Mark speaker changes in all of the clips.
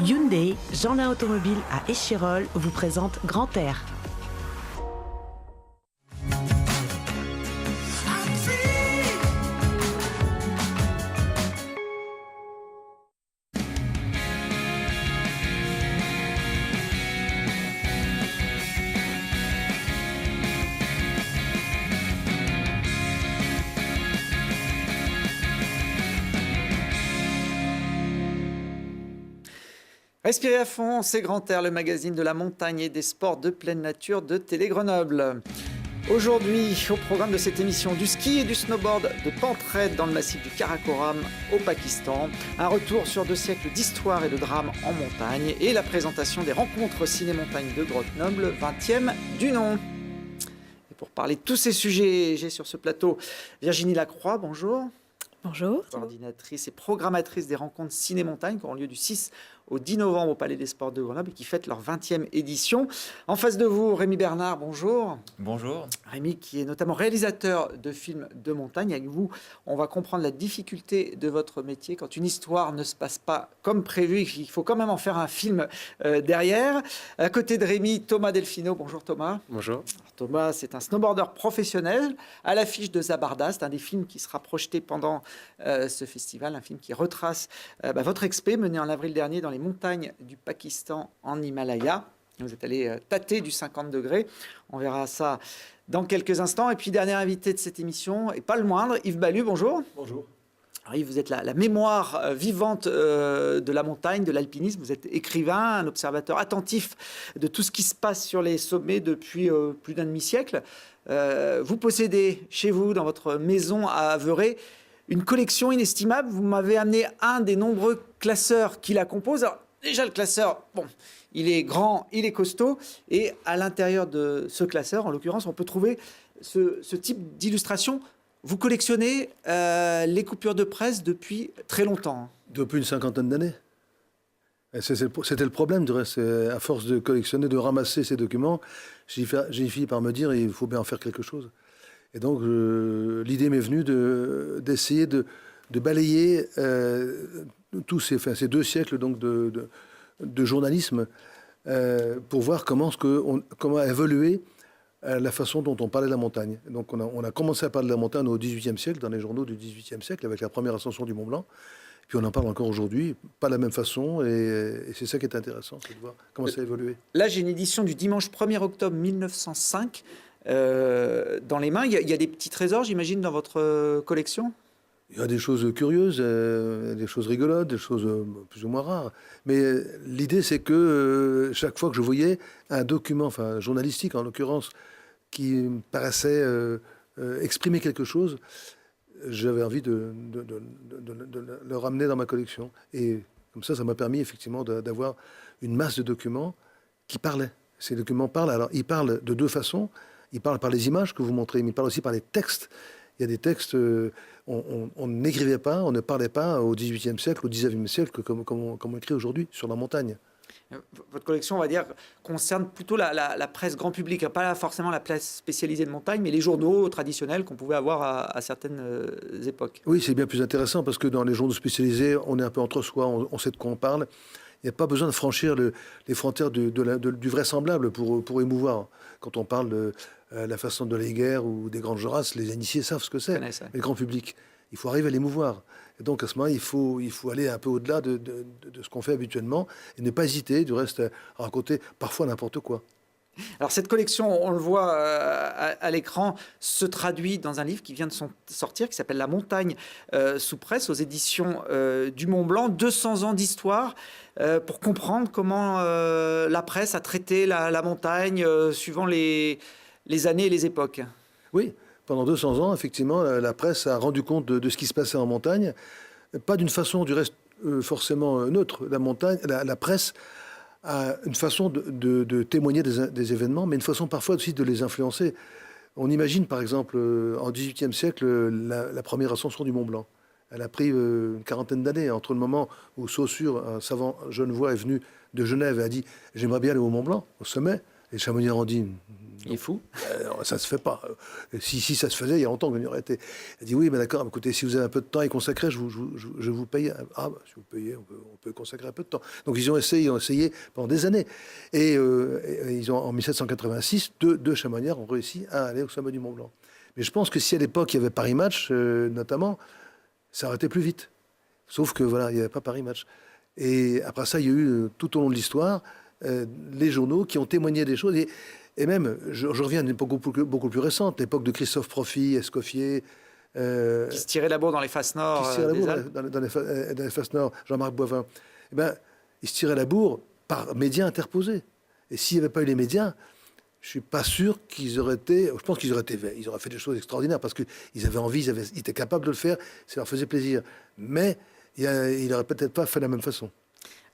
Speaker 1: Hyundai, Jeanlin Automobile à Échirolles, vous présente Grand Air.
Speaker 2: Respirez à fond, c'est Grand Air, le magazine de la montagne et des sports de pleine nature de Télé Grenoble. Aujourd'hui, au programme de cette émission, du ski et du snowboard de pente raide dans le massif du Karakoram au Pakistan, un retour sur 2 siècles d'histoire et de drame en montagne et la présentation des rencontres ciné-montagne de Grenoble, 20e du nom. Et pour parler de tous ces sujets, j'ai sur ce plateau Virginie Lacroix, bonjour.
Speaker 3: Bonjour.
Speaker 2: Coordinatrice et programmatrice des rencontres ciné-montagne qui auront lieu du 6 au 10 novembre au Palais des Sports de Grenoble et qui fêtent leur 20e édition. En face de vous, Rémi Bernard, bonjour.
Speaker 4: Bonjour.
Speaker 2: Rémi qui est notamment réalisateur de films de montagne. Avec vous, on va comprendre la difficulté de votre métier quand une histoire ne se passe pas comme prévu. Il faut quand même en faire un film derrière. À côté de Rémi, Thomas Delfino. Bonjour Thomas.
Speaker 5: Bonjour.
Speaker 2: Thomas, c'est un snowboarder professionnel à l'affiche de Zabarda. C'est un des films qui sera projeté pendant ce festival, un film qui retrace votre expé mené en avril dernier dans les montagnes du Pakistan en Himalaya. Vous êtes allé tâter du 50 degrés. On verra ça dans quelques instants. Et puis, dernier invité de cette émission, et pas le moindre, Yves Ballu, bonjour.
Speaker 5: Bonjour.
Speaker 2: Alors, Yves, vous êtes la mémoire vivante de la montagne, de l'alpinisme. Vous êtes écrivain, un observateur attentif de tout ce qui se passe sur les sommets depuis plus d'un demi-siècle. Vous possédez chez vous, dans votre maison à Aveyré, une collection inestimable. Vous m'avez amené un des nombreux classeurs qui la composent. Alors, déjà, le classeur, bon, il est grand, il est costaud. Et à l'intérieur de ce classeur, en l'occurrence, on peut trouver ce type d'illustration. Vous collectionnez les coupures de presse depuis très longtemps.
Speaker 5: Depuis une cinquantaine d'années. C'était le problème, de reste. À force de collectionner, de ramasser ces documents, j'ai fini par me dire il faut bien en faire quelque chose. Et donc, l'idée m'est venue d'essayer de balayer tous ces 2 siècles donc, de journalisme pour voir comment a évolué la façon dont on parlait de la montagne. Donc, on a commencé à parler de la montagne au XVIIIe siècle, dans les journaux du XVIIIe siècle, avec la première ascension du Mont Blanc. Puis on en parle encore aujourd'hui, pas de la même façon, et c'est ça qui est intéressant, c'est de voir comment ça a évolué.
Speaker 2: Là, j'ai une édition du dimanche 1er octobre 1905 dans les mains. Il y a des petits trésors, j'imagine, dans votre collection ?
Speaker 5: Il y a des choses curieuses, des choses rigolotes, des choses plus ou moins rares. Mais l'idée, c'est que chaque fois que je voyais un document, enfin journalistique en l'occurrence, qui me paraissait exprimer quelque chose, j'avais envie de le ramener dans ma collection. Et comme ça m'a permis effectivement d'avoir une masse de documents qui parlaient. Ces documents parlent. Alors, ils parlent de 2 façons. Ils parlent par les images que vous montrez, mais ils parlent aussi par les textes. Il y a des textes, on n'écrivait pas, on ne parlait pas au XVIIIe siècle, au XIXe siècle, comme on écrit aujourd'hui sur la montagne.
Speaker 2: Votre collection, on va dire, concerne plutôt la presse grand public, pas forcément la presse spécialisée de montagne, mais les journaux traditionnels qu'on pouvait avoir à certaines époques.
Speaker 5: Oui, c'est bien plus intéressant parce que dans les journaux spécialisés, on est un peu entre soi, on sait de quoi on parle. Il n'y a pas besoin de franchir les frontières du vraisemblable pour émouvoir. Quand on parle de la façon de les guerres ou des grandes races, les initiés savent ce que c'est. Mais le grand public, il faut arriver à l'émouvoir. Et donc à ce moment-là, il faut aller un peu au-delà de ce qu'on fait habituellement et ne pas hésiter, du reste, à raconter parfois n'importe quoi.
Speaker 2: Alors cette collection, on le voit à l'écran, se traduit dans un livre qui vient de sortir, qui s'appelle La montagne sous presse, aux éditions du Mont Blanc, 200 ans d'histoire, pour comprendre comment la presse a traité la montagne suivant les années et les époques.
Speaker 5: Oui, pendant 200 ans, effectivement, la presse a rendu compte de ce qui se passait en montagne, pas d'une façon, du reste, forcément neutre. La presse a une façon de témoigner des événements, mais une façon parfois aussi de les influencer. On imagine, par exemple, en XVIIIe siècle, la première ascension du Mont Blanc. Elle a pris une quarantaine d'années entre le moment où Saussure, un savant genevois, est venu de Genève et a dit « J'aimerais bien aller au Mont Blanc, au sommet ». Et Chamonix ont dit,
Speaker 2: Il est fou.
Speaker 5: ça se fait pas. Si ça se faisait, il y a longtemps qu'on y aurait été. Elle dit oui, mais d'accord, écoutez, si vous avez un peu de temps à y consacrer, je vous paye. Ah, bah, si vous payez, on peut consacrer un peu de temps. Donc ils ont essayé pendant des années. Et ils ont, en 1786, deux Chamonnières ont réussi à aller au sommet du Mont Blanc. Mais je pense que si à l'époque il y avait Paris Match, notamment, ça aurait été plus vite. Sauf que voilà, il n'y avait pas Paris Match. Et après ça, il y a eu tout au long de l'histoire les journaux qui ont témoigné des choses. Et même, je reviens à une époque beaucoup plus récente, l'époque de Christophe Profit, Escoffier.
Speaker 2: Qui se tirait la bourre dans les faces nord.
Speaker 5: Qui se tirait la bourre dans les faces nord, Jean-Marc Boivin. Eh ben, il se tirait la bourre par médias interposés. Et s'il n'y avait pas eu les médias, je ne suis pas sûr qu'ils auraient été. Je pense qu'ils auraient fait des choses extraordinaires parce qu'ils avaient envie, ils étaient capables de le faire, ça leur faisait plaisir. Mais il n'aurait peut-être pas fait de la même façon.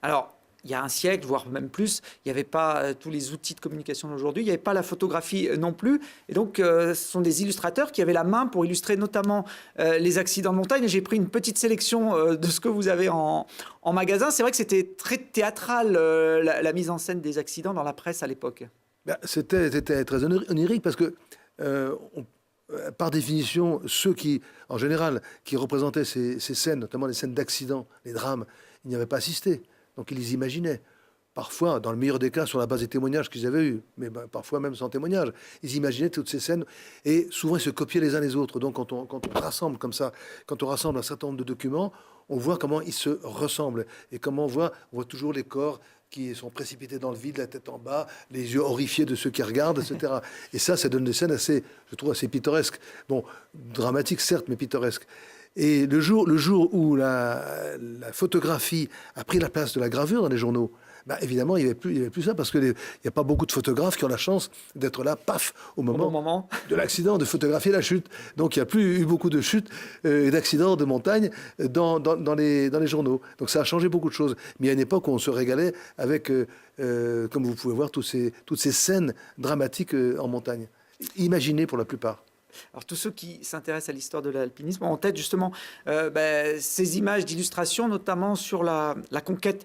Speaker 2: Alors, il y a un siècle, voire même plus, il n'y avait pas tous les outils de communication d'aujourd'hui, il n'y avait pas la photographie non plus. Et donc, ce sont des illustrateurs qui avaient la main pour illustrer notamment les accidents de montagne. Et j'ai pris une petite sélection de ce que vous avez en magasin. C'est vrai que c'était très théâtral, la mise en scène des accidents dans la presse à l'époque.
Speaker 5: Ben, c'était très onirique parce que, par définition, ceux qui, en général, qui représentaient ces scènes, notamment les scènes d'accidents, les drames, ils n'y avaient pas assisté. Donc ils les imaginaient. Parfois, dans le meilleur des cas, sur la base des témoignages qu'ils avaient eus, mais parfois même sans témoignage. Ils imaginaient toutes ces scènes et souvent ils se copiaient les uns les autres. Donc quand on rassemble comme ça, quand on rassemble un certain nombre de documents, on voit comment ils se ressemblent et comment on voit toujours les corps qui sont précipités dans le vide, la tête en bas, les yeux horrifiés de ceux qui regardent, etc. Et ça donne des scènes assez, je trouve, assez pittoresques. Bon, dramatiques certes, mais pittoresques. Et le jour où la photographie a pris la place de la gravure dans les journaux, bah évidemment, il n'y avait plus ça, parce qu'il n'y a pas beaucoup de photographes qui ont la chance d'être là, paf, au moment de l'accident, de photographier la chute. Donc il n'y a plus eu beaucoup de chutes et d'accidents de montagne dans les journaux. Donc ça a changé beaucoup de choses. Mais il y a une époque où on se régalait avec, comme vous pouvez voir, toutes ces scènes dramatiques en montagne. Imaginées pour la plupart.
Speaker 2: Alors tous ceux qui s'intéressent à l'histoire de l'alpinisme ont en tête justement ces images d'illustration, notamment sur la conquête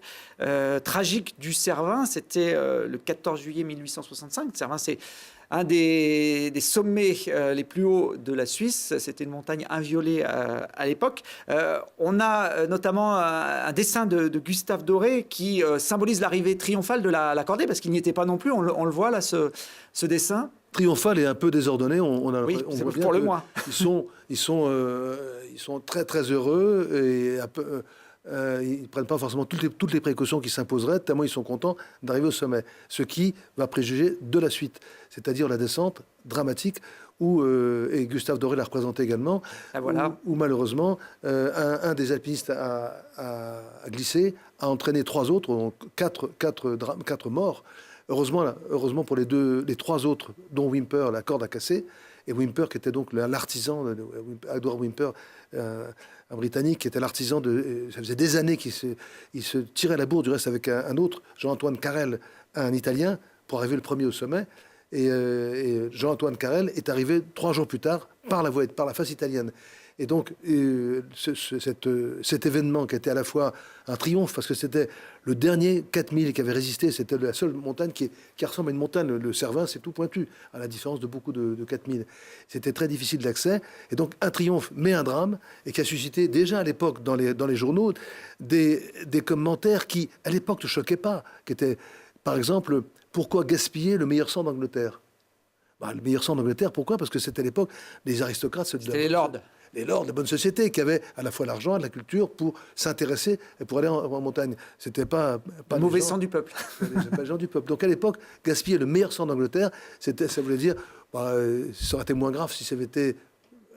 Speaker 2: tragique du Cervin. C'était le 14 juillet 1865. Le Cervin, c'est un des sommets les plus hauts de la Suisse. C'était une montagne inviolée à l'époque. On a notamment un dessin de Gustave Doré qui symbolise l'arrivée triomphale de la cordée, parce qu'il n'y était pas non plus. On le voit là, ce dessin.
Speaker 5: Triomphal et un peu désordonné. On voit bien
Speaker 2: pour le moins.
Speaker 5: Ils sont très très heureux et ils prennent pas forcément toutes les précautions qui s'imposeraient, tellement ils sont contents d'arriver au sommet. Ce qui va préjuger de la suite, c'est-à-dire la descente dramatique où, et Gustave Doré l'a représenté également, où malheureusement un des alpinistes a glissé, a entraîné trois autres, donc quatre morts. Heureusement pour les trois autres, dont Whymper, la corde a cassé, et Whymper qui était donc l'artisan, Edward Whymper, un Britannique qui était l'artisan ça faisait des années qu'il se tirait la bourre, du reste avec un autre, Jean-Antoine Carrel, un Italien, pour arriver le premier au sommet. Et Jean-Antoine Carrel est arrivé 3 jours plus tard par la face italienne. Et donc, cet événement qui était à la fois un triomphe, parce que c'était le dernier 4000 qui avait résisté, c'était la seule montagne qui ressemble à une montagne. Le Cervin, c'est tout pointu, à la différence de beaucoup de 4000. C'était très difficile d'accès. Et donc, un triomphe, mais un drame, et qui a suscité déjà à l'époque, dans les journaux, des commentaires qui, à l'époque, ne choquaient pas, qui étaient, par exemple, pourquoi gaspiller le meilleur sang d'Angleterre ? Le meilleur sang d'Angleterre, pourquoi ? Parce que c'était à l'époque, les aristocrates...
Speaker 2: C'était les lords.
Speaker 5: Les lords de bonne société qui avaient à la fois l'argent et la culture pour s'intéresser et pour aller en montagne. C'était pas
Speaker 2: le mauvais sang du peuple.
Speaker 5: Pas les gens du peuple. Donc à l'époque, gaspiller le meilleur sang d'Angleterre, ça voulait dire, ça aurait été moins grave si ça avait été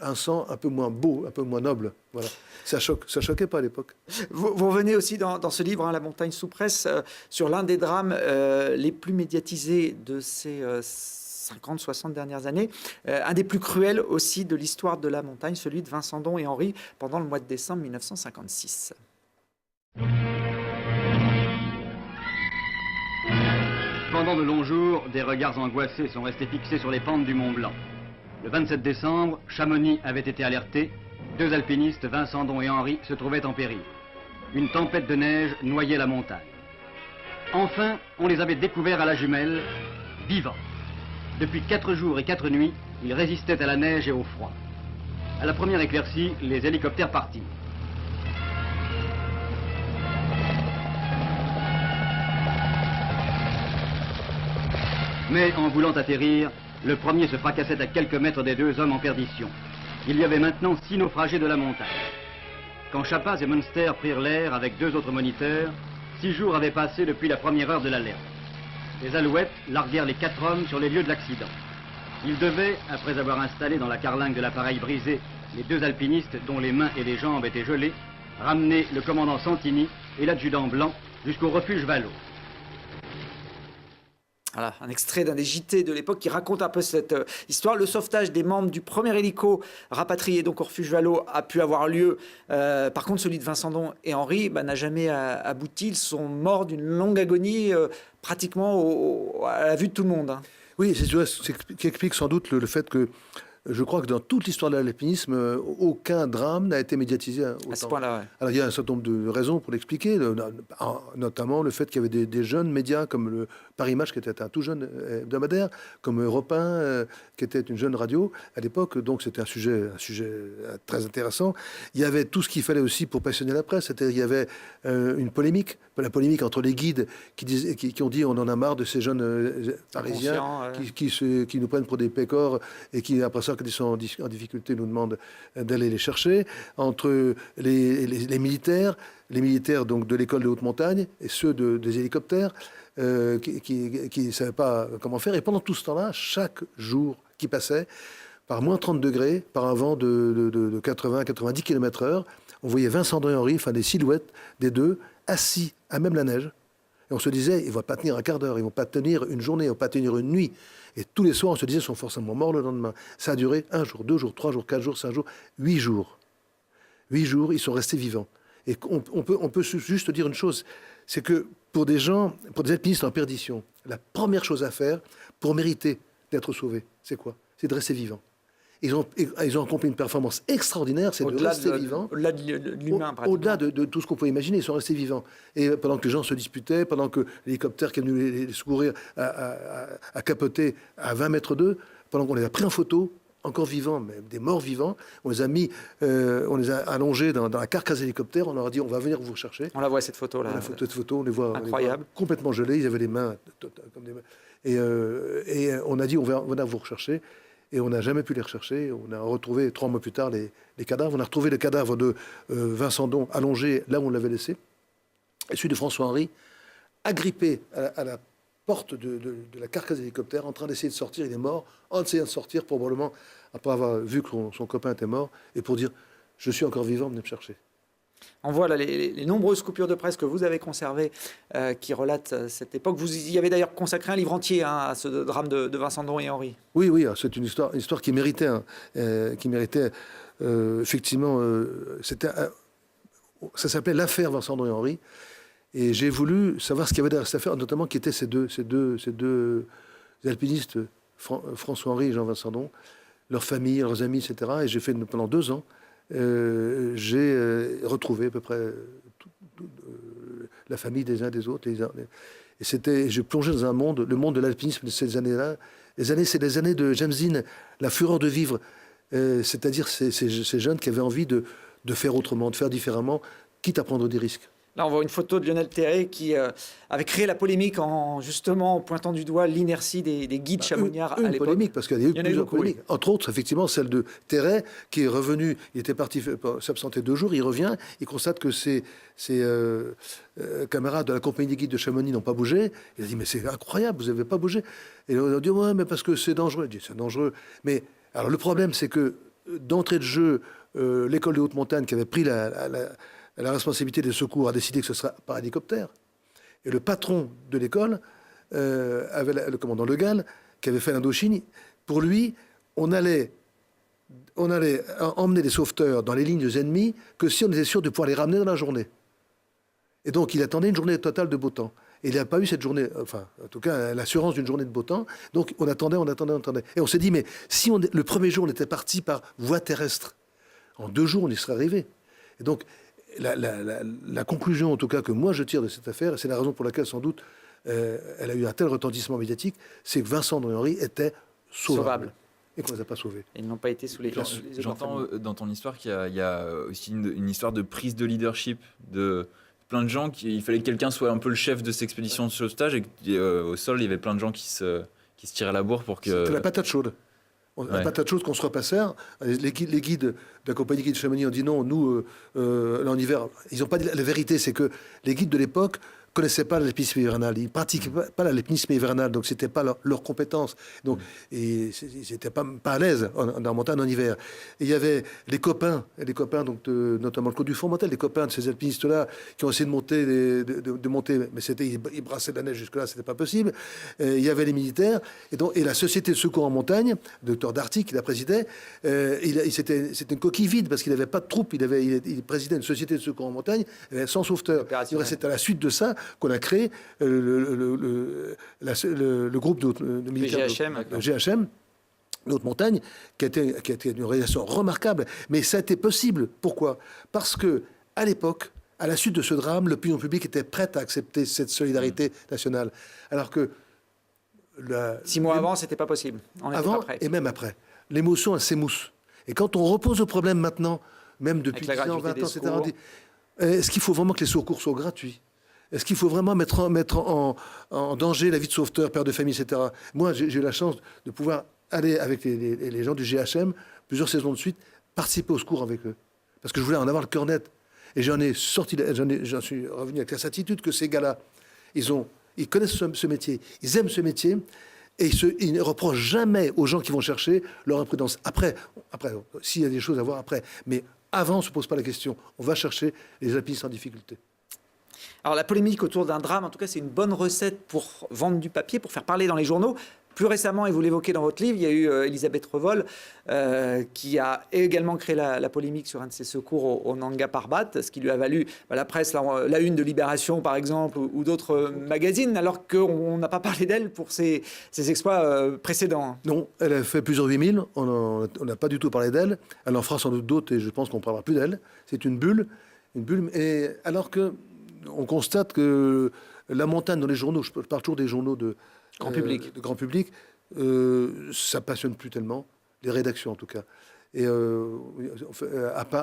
Speaker 5: un sang un peu moins beau, un peu moins noble. Voilà. Ça choquait pas à l'époque.
Speaker 2: Vous revenez aussi dans ce livre, La montagne sous presse, sur l'un des drames les plus médiatisés de ces 50-60 dernières années, un des plus cruels aussi de l'histoire de la montagne, celui de Vincent Don et Henri pendant le mois de décembre 1956.
Speaker 3: Pendant de longs jours, des regards angoissés sont restés fixés sur les pentes du Mont Blanc. Le 27 décembre, Chamonix avait été alerté. 2 alpinistes, Vincent Don et Henri, se trouvaient en péril. Une tempête de neige noyait la montagne. Enfin, on les avait découverts à la jumelle, vivants. Depuis 4 jours et 4 nuits, ils résistaient à la neige et au froid. À la première éclaircie, les hélicoptères partirent. Mais en voulant atterrir, le premier se fracassait à quelques mètres des 2 hommes en perdition. Il y avait maintenant 6 naufragés de la montagne. Quand Chappaz et Munster prirent l'air avec 2 autres moniteurs, 6 jours avaient passé depuis la première heure de l'alerte. Les Alouettes larguèrent les 4 hommes sur les lieux de l'accident. Ils devaient, après avoir installé dans la carlingue de l'appareil brisé les 2 alpinistes dont les mains et les jambes étaient gelées, ramener le commandant Santini et l'adjudant Blanc jusqu'au refuge Vallot.
Speaker 2: Voilà, un extrait d'un des JT de l'époque qui raconte un peu cette histoire. Le sauvetage des membres du premier hélico rapatrié donc au refuge Vallot a pu avoir lieu. Par contre, celui de Vincent Don et Henri n'a jamais abouti. Ils sont morts d'une longue agonie, pratiquement à la vue de tout le monde. Hein.
Speaker 5: Oui, c'est ce qui explique sans doute le fait que je crois que dans toute l'histoire de l'alpinisme, aucun drame n'a été médiatisé autant.
Speaker 2: À ce point-là, ouais.
Speaker 5: Alors, il y a un certain nombre de raisons pour l'expliquer, notamment le fait qu'il y avait des jeunes médias comme le Paris Match, qui était un tout jeune hebdomadaire, comme Europe 1, qui était une jeune radio à l'époque. Donc, c'était un sujet très intéressant. Il y avait tout ce qu'il fallait aussi pour passionner la presse. C'est-à-dire, il y avait une polémique, la polémique entre les guides qui ont dit on en a marre de ces jeunes Parisiens qui nous prennent pour des pécores et qui, après ça, quand ils sont en difficulté, nous demandent d'aller les chercher, entre les militaires donc de l'école de haute montagne et ceux des hélicoptères qui ne savaient pas comment faire. Et pendant tout ce temps-là, chaque jour qui passait, par moins 30 degrés, par un vent de 80-90 km/h, on voyait Vincent Don et Henri, enfin des silhouettes des 2, assis à même la neige. Et on se disait, ils ne vont pas tenir un quart d'heure, ils ne vont pas tenir une journée, ils ne vont pas tenir une nuit. Et tous les soirs, on se disait, ils sont forcément morts le lendemain. Ça a duré 1 jour, 2 jours, 3 jours, 4 jours, 5 jours, 8 jours. 8 jours, ils sont restés vivants. Et on peut juste dire une chose, c'est que pour des alpinistes en perdition, la première chose à faire pour mériter d'être sauvés, c'est quoi? C'est de rester vivant. Ils ont accompli une performance extraordinaire, c'est de rester vivant.
Speaker 2: Au-delà de l'humain, pratiquement.
Speaker 5: Au-delà de tout ce qu'on pouvait imaginer, ils sont restés vivants. Et pendant que les gens se disputaient, pendant que l'hélicoptère qui est venu les secourir a capoté à 20 mètres d'eux, pendant qu'on les a pris en photo, encore vivants, mais des morts vivants, on les a allongés dans la carcasse d'hélicoptère, on leur a dit on va venir vous chercher.
Speaker 2: On la voit cette photo-là.
Speaker 5: Cette photo, on les voit complètement gelés, ils avaient les mains comme des mains. Et on a dit on va venir vous rechercher. Et on n'a jamais pu les rechercher. On a retrouvé 3 mois plus tard les cadavres. On a retrouvé le cadavre de Vincent Don allongé là où on l'avait laissé. Et celui de François-Henri, agrippé à la porte de la carcasse d'hélicoptère, en train d'essayer de sortir. Il est mort en essayant de sortir, probablement après avoir vu que son copain était mort, et pour dire « je suis encore vivant, venez me chercher ».
Speaker 2: On voit là les nombreuses coupures de presse que vous avez conservées qui relatent cette époque. Vous y avez d'ailleurs consacré un livre entier à ce drame de Vincent Don et Henri.
Speaker 5: Oui, c'est une histoire qui méritait, effectivement, ça s'appelait l'affaire Vincent Don et Henri. Et j'ai voulu savoir ce qu'il y avait derrière cette affaire, notamment qui étaient ces deux alpinistes, François-Henri et Jean-Vincent Don, leurs familles, leurs amis, etc. Et j'ai fait pendant 2 ans. J'ai retrouvé à peu près la famille des uns des autres. Et j'ai plongé dans le monde de l'alpinisme de ces années-là. C'est les années de James Dean, la fureur de vivre. C'est-à-dire ces jeunes qui avaient envie de faire autrement, de faire différemment, quitte à prendre des risques.
Speaker 2: Là, on voit une photo de Lionel Terré qui avait créé la polémique en justement pointant du doigt l'inertie des guides chamoniards à l'époque.
Speaker 5: Une polémique, parce qu'il y a eu plusieurs polémiques. Oui. Entre autres, effectivement, celle de Terré, qui est revenu, il était parti s'absenter 2 jours, il revient, il constate que ses camarades de la compagnie des guides de Chamonix n'ont pas bougé. Il a dit, mais c'est incroyable, vous n'avez pas bougé. Et on a dit, ouais, mais parce que c'est dangereux. Il dit, c'est dangereux. Mais alors, le problème, c'est que d'entrée de jeu, l'école de haute montagne qui avait pris la responsabilité des secours a décidé que ce sera par hélicoptère. Et le patron de l'école avait le commandant Le Gall, qui avait fait l'Indochine. Pour lui, on allait emmener les sauveteurs dans les lignes ennemies que si on était sûr de pouvoir les ramener dans la journée. Et donc, il attendait une journée totale de beau temps. Et il n'a pas eu cette journée, enfin, en tout cas, l'assurance d'une journée de beau temps. Donc, on attendait. Et on s'est dit, mais si le premier jour, on était parti par voie terrestre, en 2 jours, on y serait arrivé. Et donc, la conclusion, en tout cas, que moi je tire de cette affaire, et c'est la raison pour laquelle, sans doute, elle a eu un tel retentissement médiatique, c'est que Vincent Henry était sauvable. Et qu'on ne les a pas sauvés.
Speaker 2: Et ils n'ont pas été sous les
Speaker 4: J'entends dans ton histoire qu'il y a aussi une histoire de prise de leadership de plein de gens. Il fallait que quelqu'un soit un peu le chef de cette expédition de sauvetage et qu'au sol, il y avait plein de gens qui se tiraient la bourre pour que...
Speaker 5: C'était la patate chaude. La patate chaude qu'on se repassait. Les guides de la compagnie guide Chamonix ont dit non, nous, là en hiver, ils n'ont pas dit la vérité, c'est que les guides de l'époque ne connaissaient pas l'alpinisme hivernal, ils ne pratiquaient pas l'alpinisme hivernal, donc ce n'était pas leur compétence. Donc, et ils n'étaient pas à l'aise en montagne en hiver. Et il y avait les copains donc notamment le Côte du Fourmentel, les copains de ces alpinistes-là qui ont essayé de monter, de monter, mais ils brassaient de la neige jusque-là, c'était pas possible. Il y avait les militaires, et la Société de secours en montagne, le docteur Darty, qui la présidait, c'était une coquille vide parce qu'il n'avait pas de troupes, il présidait une Société de secours en montagne, sans sauveteur. C'est à la suite de ça qu'on a créé le groupe de militaires, le GHM, l'autre montagne, qui a été une réalisation remarquable. Mais ça a été possible. Pourquoi ? Parce que à l'époque, à la suite de ce drame, l'opinion publique était prête à accepter cette solidarité nationale. Alors que
Speaker 2: 6 mois avant, c'était pas possible.
Speaker 5: Avant et même après, l'émotion, elle s'émousse. Et quand on repose le problème maintenant, même depuis 10 ans, 20 ans, etc., on dit, est-ce qu'il faut vraiment que les secours soient gratuits ? Est-ce qu'il faut vraiment mettre en danger la vie de sauveteur, père de famille, etc. Moi, j'ai eu la chance de pouvoir aller avec les gens du GHM, plusieurs saisons de suite, participer au secours avec eux. Parce que je voulais en avoir le cœur net. Et j'en suis revenu avec la certitude que ces gars-là, ils connaissent ce métier, ils aiment ce métier, et ils ne reprochent jamais aux gens qui vont chercher leur imprudence. Après, s'il y a des choses à voir après. Mais avant, on ne se pose pas la question. On va chercher les alpinistes en difficulté.
Speaker 2: Alors la polémique autour d'un drame, en tout cas, c'est une bonne recette pour vendre du papier, pour faire parler dans les journaux. Plus récemment, et vous l'évoquez dans votre livre, il y a eu Elisabeth Revol qui a également créé la polémique sur un de ses secours au Nanga Parbat, ce qui lui a valu la presse, la une de Libération par exemple, ou d'autres magazines, alors qu'on n'a pas parlé d'elle pour ses exploits précédents.
Speaker 5: Non, elle a fait plusieurs 8000, on n'a pas du tout parlé d'elle. Elle en fera sans doute d'autres et je pense qu'on ne parlera plus d'elle. C'est une bulle. Et alors que on constate que la montagne dans les journaux, je parle toujours des journaux de grand public, ça passionne plus tellement, les rédactions en tout cas. Et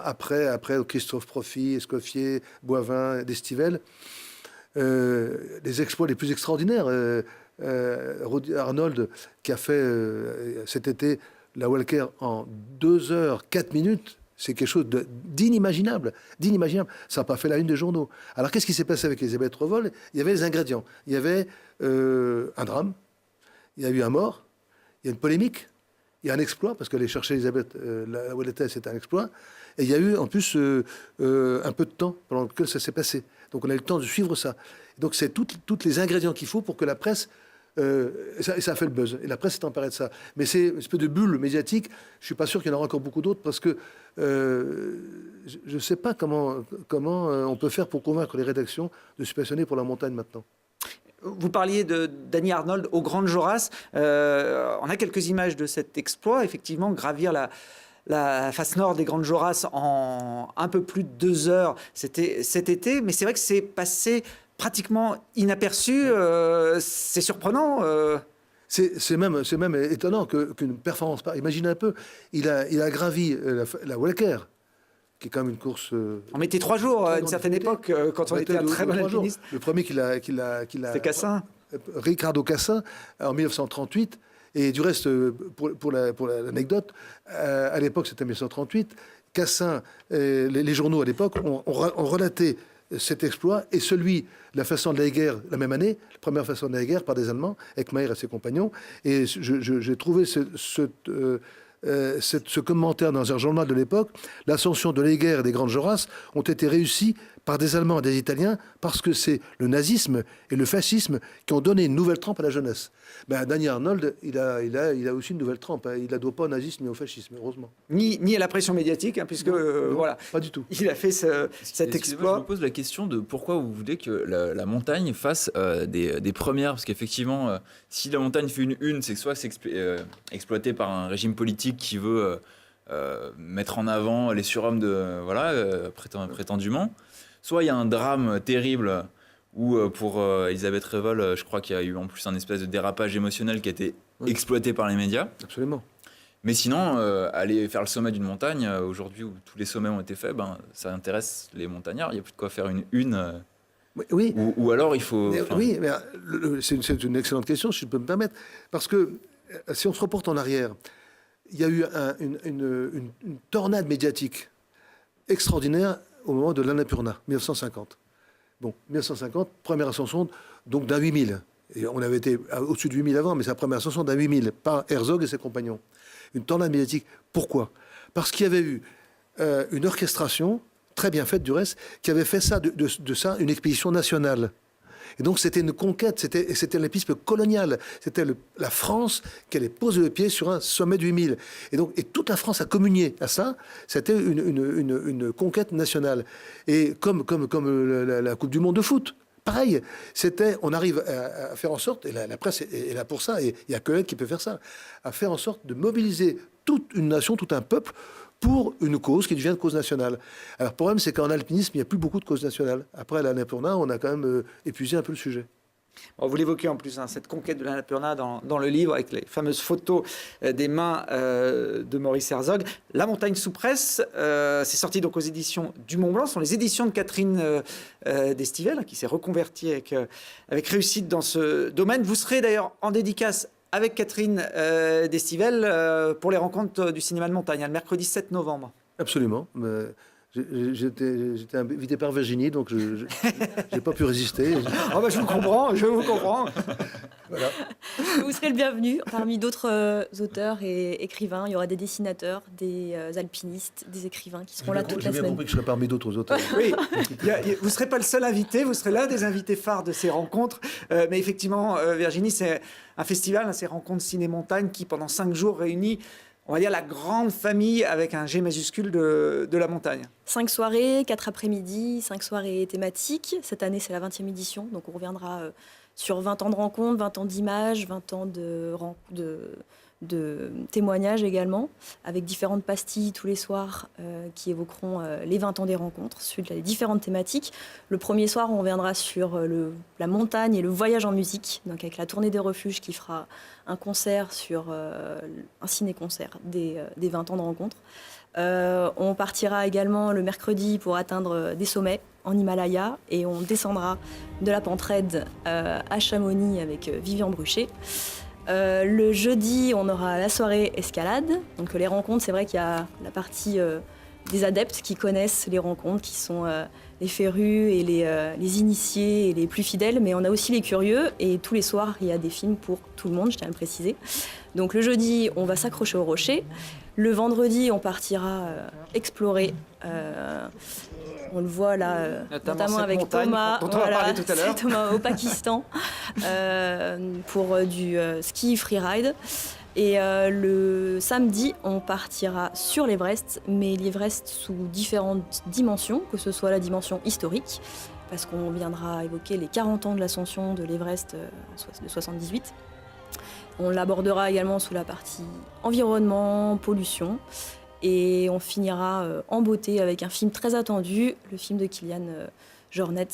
Speaker 5: après Christophe Profit, Escoffier, Boivin, Destivelle, les exploits les plus extraordinaires. Arnold qui a fait cet été la Walker en 2 heures 4 minutes. C'est quelque chose d'inimaginable. Ça n'a pas fait la une des journaux. Alors, qu'est-ce qui s'est passé avec Elisabeth Revol ? Il y avait les ingrédients. Il y avait un drame, il y a eu un mort, il y a une polémique, il y a un exploit, parce qu'aller chercher Elisabeth, là où elle était, c'était un exploit. Et il y a eu, en plus, un peu de temps pendant lequel ça s'est passé. Donc, on a eu le temps de suivre ça. Donc, c'est tous les ingrédients qu'il faut pour que la presse... ça a fait le buzz. Et la presse s'est emparée de ça. Mais c'est une espèce de bulle médiatique. Je ne suis pas sûr qu'il y en aura encore beaucoup d'autres parce que je ne sais pas comment on peut faire pour convaincre les rédactions de se passionner pour la montagne maintenant.
Speaker 2: Vous parliez de Danny Arnold au Grand Joras. On a quelques images de cet exploit. Effectivement, gravir la face nord des Grandes Joras en un peu plus de 2 heures. C'était cet été. Mais c'est vrai que c'est passé pratiquement inaperçu, c'est surprenant.
Speaker 5: C'est même étonnant qu'une performance. Imaginez un peu, il a gravi la Walker, qui est quand même une course.
Speaker 2: On mettait 3 jours à une certaine époque quand on était un très bon alpiniste.
Speaker 5: Le premier qu'il a
Speaker 2: c'est Cassin.
Speaker 5: Ricardo Cassin en 1938. Et du reste, pour l'anecdote, à l'époque c'était 1938. Cassin, les journaux à l'époque ont relaté cet exploit et la façon de la guerre la même année, la première façon de la guerre par des Allemands, Eckmayer et ses compagnons. Et j'ai trouvé ce commentaire dans un journal de l'époque. L'ascension de l'Eiger et des Grandes Joras ont été réussies par des Allemands et des Italiens parce que c'est le nazisme et le fascisme qui ont donné une nouvelle trempe à la jeunesse. Danny Arnold, il a aussi une nouvelle trempe. Il ne doit pas au nazisme ni au fascisme, heureusement.
Speaker 2: Ni à la pression médiatique, puisque
Speaker 5: non,
Speaker 2: voilà,
Speaker 5: pas du tout.
Speaker 2: Il a fait cet exploit.
Speaker 4: Je me pose la question de pourquoi vous voulez que la montagne fasse des premières, parce qu'effectivement, si la montagne fait une une, c'est que soit c'est exploité par un régime politique qui veut mettre en avant les surhommes prétendument. Soit il y a un drame terrible Ou pour Elisabeth Revol, je crois qu'il y a eu en plus un espèce de dérapage émotionnel qui a été exploité par les médias.
Speaker 5: Absolument.
Speaker 4: Mais sinon, aller faire le sommet d'une montagne, aujourd'hui où tous les sommets ont été faits, ça intéresse les montagnards. Il n'y a plus de quoi faire une une.
Speaker 5: Oui.
Speaker 4: Ou alors il faut...
Speaker 5: Oui, mais c'est une excellente question, si je peux me permettre. Parce que si on se reporte en arrière, il y a eu une tornade médiatique extraordinaire au moment de l'Annapurna, 1950. Bon, 1950, première ascension donc d'un 8000. Et on avait été au-dessus de 8000 avant, mais c'est la première ascension d'un 8000 par Herzog et ses compagnons. Une tornade médiatique. Pourquoi? Parce qu'il y avait eu une orchestration, très bien faite du reste, qui avait fait ça, de ça une expédition nationale. Et donc c'était une conquête, c'était l'impisme colonial. C'était la France qui allait poser le pied sur un sommet de 8000. Et toute la France a communié à ça. C'était une conquête nationale. Et comme la Coupe du Monde de foot. Pareil, on arrive à faire en sorte, et la presse est là pour ça, et il n'y a que elle qui peut faire ça, à faire en sorte de mobiliser toute une nation, tout un peuple, pour une cause qui devient une cause nationale. Alors, le problème, c'est qu'en alpinisme, il n'y a plus beaucoup de causes nationales. Après l'Annapurna, on a quand même épuisé un peu le sujet.
Speaker 2: Bon, vous l'évoquez en plus, cette conquête de l'Annapurna dans le livre, avec les fameuses photos des mains de Maurice Herzog. La montagne sous presse, c'est sorti donc aux éditions du Mont Blanc. Ce sont les éditions de Catherine Destivelle, qui s'est reconvertie avec réussite dans ce domaine. Vous serez d'ailleurs en dédicace avec Catherine Destivelle pour les rencontres du cinéma de montagne, le mercredi 7 novembre.
Speaker 5: Absolument. J'étais invité par Virginie, donc je n'ai pas pu résister.
Speaker 2: Je vous comprends.
Speaker 5: Voilà.
Speaker 6: Vous serez le bienvenu. Parmi d'autres auteurs et écrivains, il y aura des dessinateurs, des alpinistes, des écrivains qui seront là toute la
Speaker 5: J'ai bien
Speaker 6: semaine.
Speaker 5: compris que je serais parmi d'autres auteurs.
Speaker 2: Oui, vous ne serez pas le seul invité, vous serez l'un des invités phares de ces rencontres. Mais effectivement, Virginie, c'est un festival, ces rencontres ciné-montagne qui, pendant 5 jours, réunit, on va dire, la grande famille avec un G majuscule de la montagne.
Speaker 6: 5 soirées, 4 après-midi, 5 soirées thématiques. Cette année, c'est la 20e édition, donc on reviendra sur 20 ans de rencontres, 20 ans d'images, 20 ans de témoignages également, avec différentes pastilles tous les soirs qui évoqueront les 20 ans des rencontres, sur les différentes thématiques. Le premier soir, on reviendra sur la montagne et le voyage en musique, donc avec la tournée des refuges qui fera un concert sur un ciné-concert des 20 ans de rencontres. On partira également le mercredi pour atteindre des sommets en Himalaya et on descendra de la pente raide à Chamonix avec Vivian Bruchet. Le jeudi, on aura la soirée escalade. Donc les rencontres, c'est vrai qu'il y a la partie des adeptes qui connaissent les rencontres, qui sont les férus et les initiés et les plus fidèles. Mais on a aussi les curieux et tous les soirs, il y a des films pour tout le monde, je tiens à le préciser. Donc le jeudi, on va s'accrocher au rocher. Le vendredi, on partira explorer. On le voit là, notamment avec
Speaker 2: montagne,
Speaker 6: Thomas,
Speaker 2: dont on va parler tout à l'heure.
Speaker 6: Thomas au Pakistan, pour du ski freeride. Et le samedi, on partira sur l'Everest, mais l'Everest sous différentes dimensions, que ce soit la dimension historique, parce qu'on viendra évoquer les 40 ans de l'ascension de l'Everest de 78. On l'abordera également sous la partie environnement, pollution. Et on finira en beauté avec un film très attendu, le film de Kilian Jornet,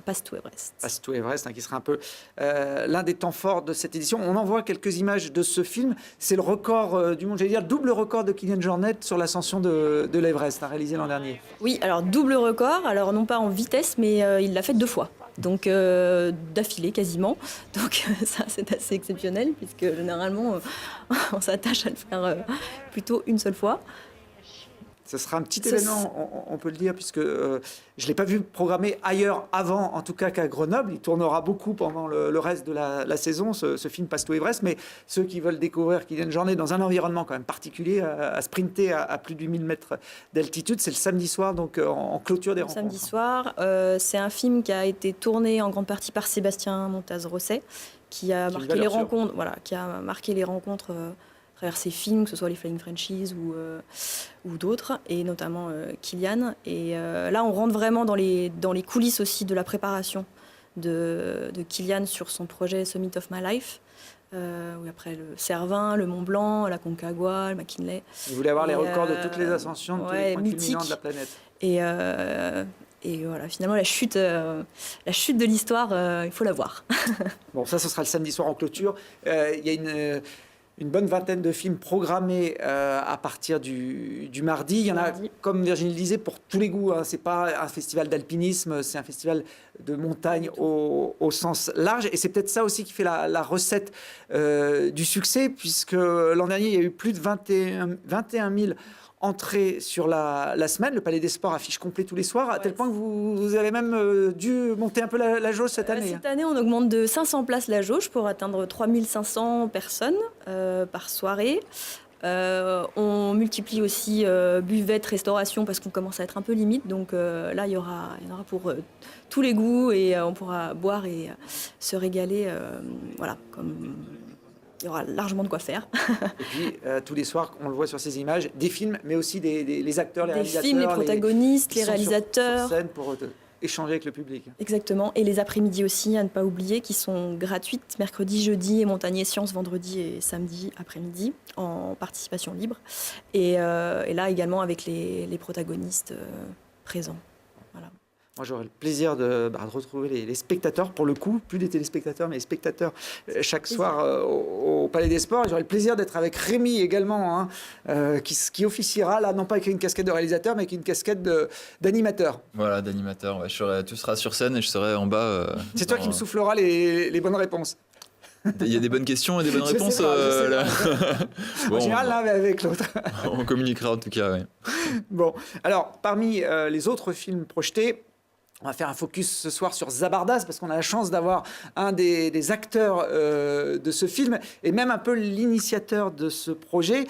Speaker 6: Path to Everest.
Speaker 2: Path to Everest, qui sera un peu l'un des temps forts de cette édition. On envoie quelques images de ce film. C'est le record du monde, j'allais dire, le double record de Kilian Jornet sur l'ascension de l'Everest, réalisé l'an dernier.
Speaker 6: Oui, alors double record, alors non pas en vitesse, mais il l'a fait 2 fois. Donc d'affilée quasiment. Donc ça c'est assez exceptionnel puisque généralement on s'attache à le faire plutôt une seule fois.
Speaker 2: Ce sera un petit événement, on peut le dire, puisque je ne l'ai pas vu programmé ailleurs avant, en tout cas qu'à Grenoble. Il tournera beaucoup pendant le reste de la saison, ce film Path to Everest. Mais ceux qui veulent découvrir Kilian Jornet dans un environnement quand même particulier, à sprinter à plus de 8000 mètres d'altitude, c'est le samedi soir, donc en clôture des rencontres.
Speaker 6: Samedi soir, c'est un film qui a été tourné en grande partie par Sébastien Montaz-Rosset, qui a marqué les rencontres, qui a marqué les rencontres à travers ses films, que ce soit les Flying Frenchies ou d'autres, et notamment Kilian. Et là, on rentre vraiment dans les coulisses aussi de la préparation de Kilian sur son projet Summit of My Life. Où après le Cervin, le Mont Blanc, la Concagua, le McKinley.
Speaker 2: Vous voulez avoir les records de toutes les ascensions de tous les points culminants de la planète.
Speaker 6: Et voilà, finalement, la chute de l'histoire, il faut la voir.
Speaker 2: Bon, ça, ce sera le samedi soir en clôture. Il y a une bonne vingtaine de films programmés à partir du mardi. Il y en a, comme Virginie le disait, pour tous les goûts. Hein. Ce n'est pas un festival d'alpinisme, c'est un festival de montagne au sens large. Et c'est peut-être ça aussi qui fait la recette du succès, puisque l'an dernier, il y a eu plus de 21 000 entrée sur la semaine. Le Palais des Sports affiche complet tous les soirs, à tel point que vous avez même dû monter un peu la jauge cette année.
Speaker 6: Cette année, on augmente de 500 places la jauge pour atteindre 3500 personnes par soirée. On multiplie aussi buvette, restauration, parce qu'on commence à être un peu limite. Donc là, il y en aura pour tous les goûts et on pourra boire et se régaler. Voilà, comme... Il y aura largement de quoi faire.
Speaker 2: Et puis, tous les soirs, on le voit sur ces images, des films, mais aussi les acteurs, les réalisateurs.
Speaker 6: Des films, les protagonistes, les réalisateurs.
Speaker 2: Sur scène pour échanger avec le public.
Speaker 6: Exactement. Et les après-midi aussi, à ne pas oublier, qui sont gratuites mercredi, jeudi et Montagnier Sciences vendredi et samedi après-midi, en participation libre. Et là également avec les protagonistes présents. Voilà.
Speaker 2: Moi, j'aurai le plaisir de retrouver les spectateurs, pour le coup, plus des téléspectateurs, mais les spectateurs, chaque soir au Palais des Sports. J'aurai le plaisir d'être avec Rémi également, hein, qui officiera, là, non pas avec une casquette de réalisateur, mais avec une casquette d'animateur.
Speaker 4: Voilà, d'animateur. Ouais, tu seras sur scène et je serai en bas.
Speaker 2: C'est toi qui me souffleras les bonnes réponses.
Speaker 4: Il y a des bonnes questions et des bonnes réponses.
Speaker 2: En général, l'un avec l'autre.
Speaker 4: On communiquera en tout cas, oui.
Speaker 2: Bon, alors, parmi les autres films projetés, on va faire un focus ce soir sur Zabardast, parce qu'on a la chance d'avoir un des acteurs de ce film, et même un peu l'initiateur de ce projet,